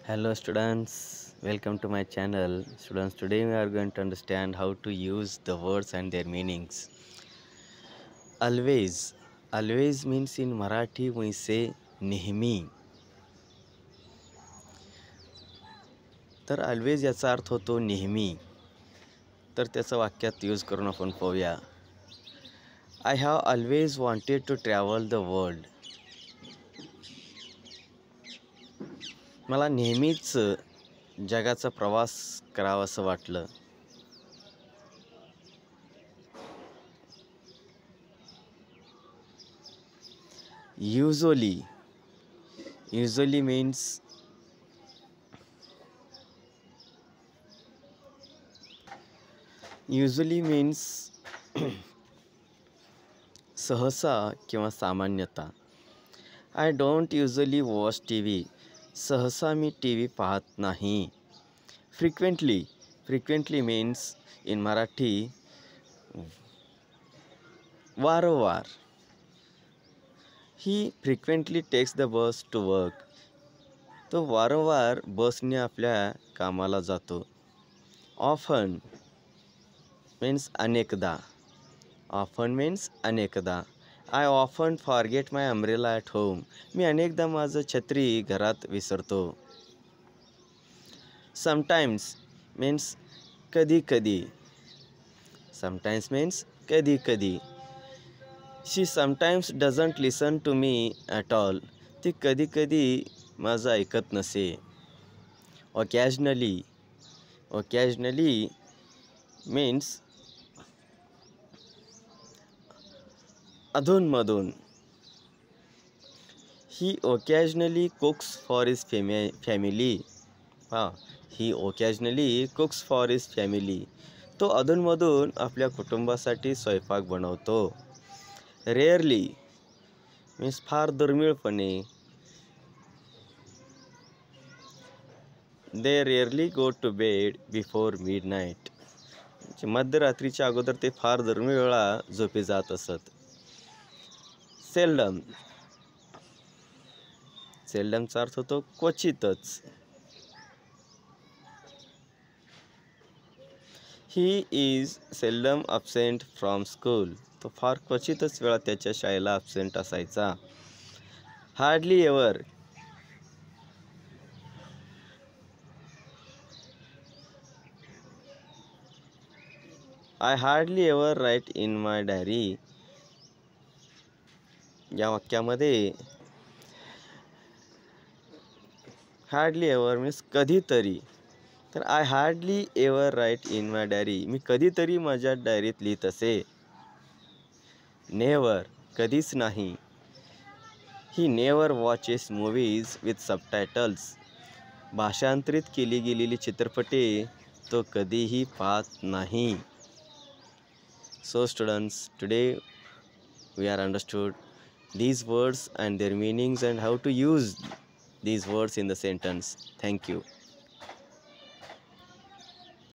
Hello students, welcome to my channel. Students, today we are going to understand how to use the words and their meanings. Always. Always means in Marathi we say नेहमी. तर always याचा अर्थ होतो नेहमी. तर त्याचा वाक्यात use करून आपण पाहूया. I have always wanted to travel the world. मला नेहमीच जगाचा प्रवास करावासं वाटलं. Usually means सहसा किंवा सामान्यतः. I don't usually watch T V. सहसा मी टी व्ही पाहत नाही. फ्रिक्वेंटली मीन्स इन मराठी वारंवार. He frequently takes the bus to work. तो वारंवार बसने आपल्या कामाला जातो. ऑफन मीन्स अनेकदा. I often forget my umbrella at home. मी अनेकदा माझं छत्री घरात विसरतो. समटाइम्स मीन्स कधी. She sometimes doesn't listen to me at all. ती कधी माझं ऐकत नसे. ओकॅजनली मीन्स अधूनमधून. He occasionally cooks for his family. तो अधूनमधून आपल्या कुटुंबासाठी स्वयंपाक बनवतो. रेअरली मीन्स फार दुर्मिळपणे. They rarely go to bed before midnight. मध्यरात्रीच्या अगोदर ते फार दुर्मिळ वेळा झोपी जात असत. सेल्डमचा अर्थ होतो क्वचितच. He is seldom absent from school. तो फार क्वचितच वेळा त्याच्या शाळेला अब्सेंट असायचा. Hardly ever. I hardly ever write in my diary. या वाक्यामध्ये हार्डली एव्हर मीन्स कधीतरी. तर I hardly ever write in my diary. मी कधीतरी माझ्या डायरीत लिहित असे. नेव्हर कधीच नाही. He never watches movies with subtitles. भाषांतरित केली गेलेली चित्रपटे तो कधीही पाहत नाही. So students, today we are understood these words and their meanings and how to use these words in the sentence. Thank you.